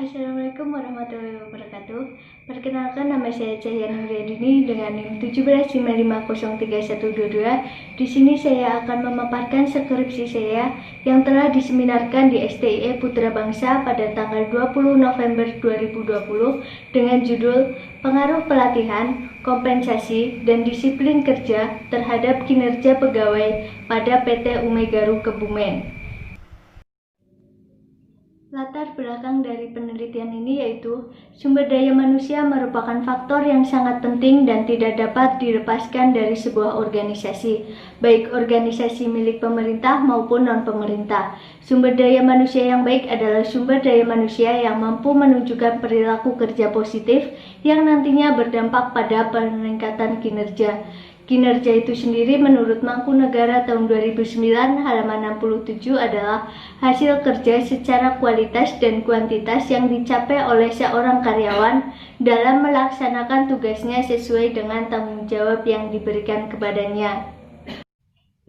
Assalamualaikum warahmatullahi wabarakatuh. Perkenalkan, nama saya Cahya Nuriadini dengan NIM 1755031122. Di sini saya akan memaparkan skripsi saya yang telah diseminarkan di STIE Putra Bangsa pada tanggal 20 November 2020 dengan judul Pengaruh Pelatihan, Kompensasi, dan Disiplin Kerja terhadap Kinerja Pegawai pada PT Umegaru Kebumen. Latar belakang dari penelitian ini yaitu sumber daya manusia merupakan faktor yang sangat penting dan tidak dapat dilepaskan dari sebuah organisasi, baik organisasi milik pemerintah maupun non-pemerintah. Sumber daya manusia yang baik adalah sumber daya manusia yang mampu menunjukkan perilaku kerja positif yang nantinya berdampak pada peningkatan kinerja. Kinerja itu sendiri menurut Mangkunegara tahun 2009 halaman 67 adalah hasil kerja secara kualitas dan kuantitas yang dicapai oleh seorang karyawan dalam melaksanakan tugasnya sesuai dengan tanggung jawab yang diberikan kepadanya.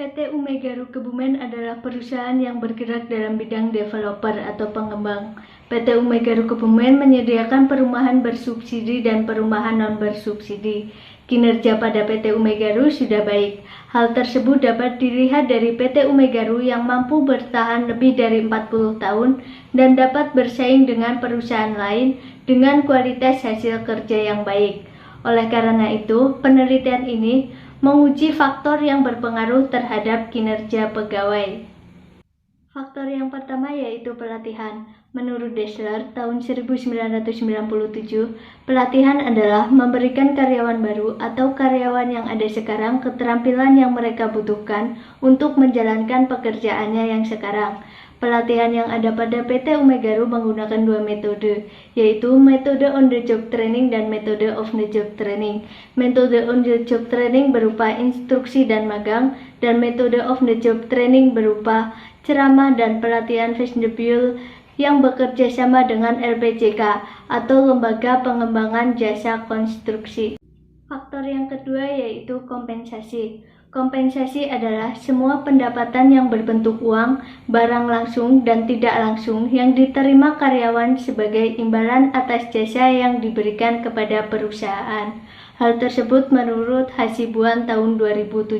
PT Umegaru Kebumen adalah perusahaan yang bergerak dalam bidang developer atau pengembang. PT Umegaru Kebumen menyediakan perumahan bersubsidi dan perumahan non-bersubsidi. Kinerja pada PT Umegaru sudah baik. Hal tersebut dapat dilihat dari PT Umegaru yang mampu bertahan lebih dari 40 tahun dan dapat bersaing dengan perusahaan lain dengan kualitas hasil kerja yang baik. Oleh karena itu, penelitian ini menguji faktor yang berpengaruh terhadap kinerja pegawai. Faktor yang pertama yaitu pelatihan. Menurut Dessler tahun 1997, pelatihan adalah memberikan karyawan baru atau karyawan yang ada sekarang keterampilan yang mereka butuhkan untuk menjalankan pekerjaannya yang sekarang. Pelatihan yang ada pada PT Umegaru menggunakan dua metode, yaitu metode on the job training dan metode off the job training. Metode on the job training berupa instruksi dan magang, dan metode off the job training berupa ceramah dan pelatihan vestibul yang bekerja sama dengan LPJK atau Lembaga Pengembangan Jasa Konstruksi. Faktor yang kedua yaitu kompensasi. Kompensasi adalah semua pendapatan yang berbentuk uang, barang langsung dan tidak langsung yang diterima karyawan sebagai imbalan atas jasa yang diberikan kepada perusahaan. Hal tersebut menurut Hasibuan tahun 2017.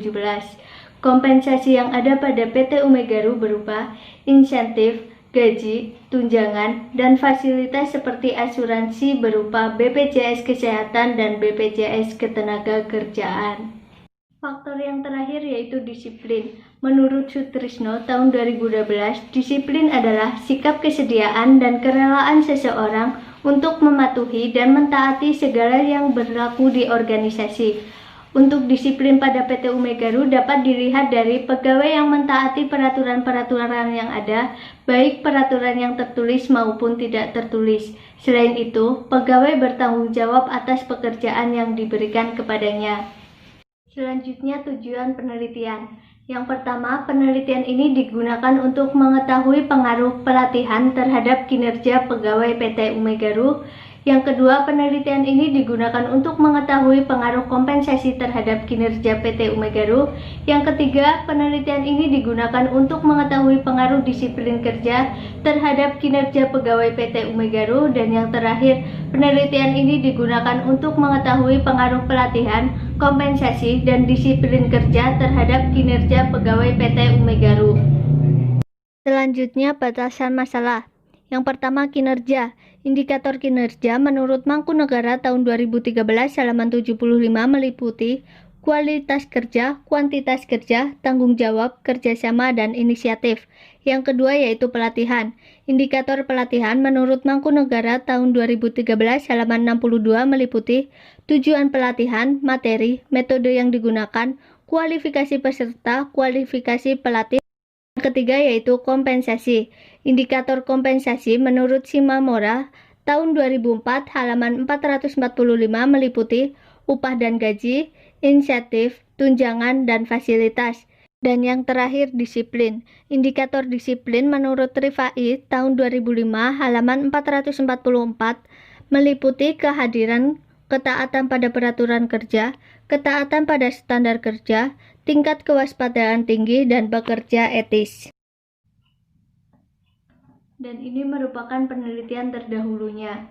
Kompensasi yang ada pada PT Umegaru berupa insentif, gaji, tunjangan, dan fasilitas seperti asuransi berupa BPJS Kesehatan dan BPJS Ketenagakerjaan. Faktor yang terakhir yaitu disiplin. Menurut Sutrisno tahun 2012, disiplin adalah sikap kesediaan dan kerelaan seseorang untuk mematuhi dan mentaati segala yang berlaku di organisasi. Untuk disiplin pada PT Umegaru dapat dilihat dari pegawai yang mentaati peraturan-peraturan yang ada, baik peraturan yang tertulis maupun tidak tertulis. Selain itu, pegawai bertanggung jawab atas pekerjaan yang diberikan kepadanya. Selanjutnya, tujuan penelitian. Yang pertama, penelitian ini digunakan untuk mengetahui pengaruh pelatihan terhadap kinerja pegawai PT Umegaru. Yang kedua, penelitian ini digunakan untuk mengetahui pengaruh kompensasi terhadap kinerja PT Umegaru. Yang ketiga, penelitian ini digunakan untuk mengetahui pengaruh disiplin kerja terhadap kinerja pegawai PT Umegaru. Dan yang terakhir, penelitian ini digunakan untuk mengetahui pengaruh pelatihan, kompensasi, dan disiplin kerja terhadap kinerja pegawai PT Umegaru. Selanjutnya, batasan masalah. Yang pertama, kinerja. Indikator kinerja menurut Mangkunegara tahun 2013 halaman 75 meliputi kualitas kerja, kuantitas kerja, tanggung jawab, kerjasama, dan inisiatif. Yang kedua yaitu pelatihan. Indikator pelatihan menurut Mangkunegara tahun 2013 halaman 62 meliputi tujuan pelatihan, materi, metode yang digunakan, kualifikasi peserta, kualifikasi pelatih. Yang ketiga yaitu kompensasi. Indikator kompensasi menurut Shimamura tahun 2004 halaman 445 meliputi upah dan gaji, insentif, tunjangan, dan fasilitas. Dan yang terakhir disiplin. Indikator disiplin menurut Rifai tahun 2005 halaman 444 meliputi kehadiran, ketaatan pada peraturan kerja, ketaatan pada standar kerja, tingkat kewaspadaan tinggi, dan bekerja etis. dan ini merupakan penelitian terdahulunya.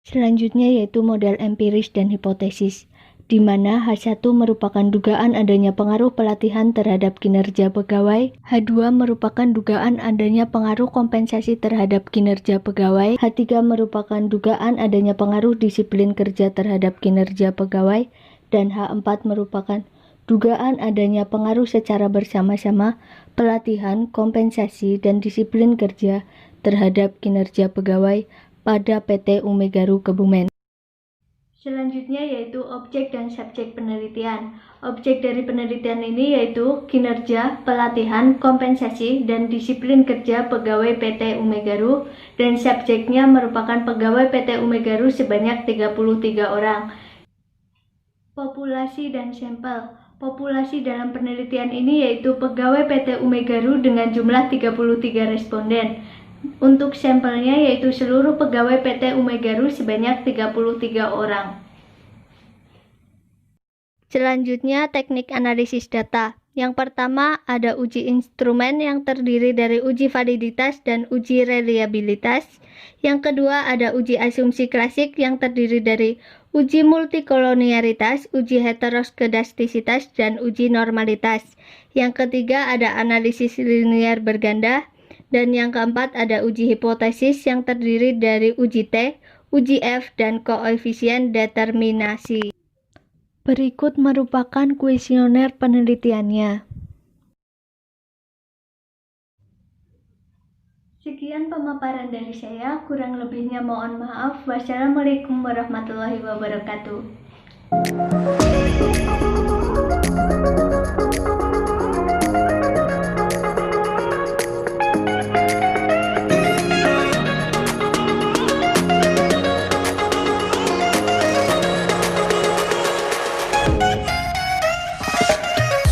Selanjutnya yaitu model empiris dan hipotesis, di mana H1 merupakan dugaan adanya pengaruh pelatihan terhadap kinerja pegawai, H2 merupakan dugaan adanya pengaruh kompensasi terhadap kinerja pegawai, H3 merupakan dugaan adanya pengaruh disiplin kerja terhadap kinerja pegawai, dan H4 merupakan dugaan adanya pengaruh secara bersama-sama pelatihan, kompensasi, dan disiplin kerja terhadap kinerja pegawai pada PT Umegaru Kebumen. Selanjutnya yaitu objek dan subjek penelitian. Objek dari penelitian ini yaitu kinerja, pelatihan, kompensasi, dan disiplin kerja pegawai PT Umegaru, dan subjeknya merupakan pegawai PT Umegaru sebanyak 33 orang. Populasi dan sampel. Populasi dalam penelitian ini yaitu pegawai PT Umegaru dengan jumlah 33 responden. Untuk sampelnya yaitu seluruh pegawai PT Umegaru sebanyak 33 orang. Selanjutnya teknik analisis data. Yang pertama ada uji instrumen yang terdiri dari uji validitas dan uji reliabilitas. Yang kedua ada uji asumsi klasik yang terdiri dari uji multikolonialitas, uji heteroskedastisitas, dan uji normalitas. Yang ketiga ada analisis linear berganda. Dan yang keempat ada uji hipotesis yang terdiri dari uji T, uji F, dan koefisien determinasi. Berikut merupakan kuesioner penelitiannya. Sekian pemaparan dari saya, kurang lebihnya mohon maaf. Wassalamualaikum warahmatullahi wabarakatuh.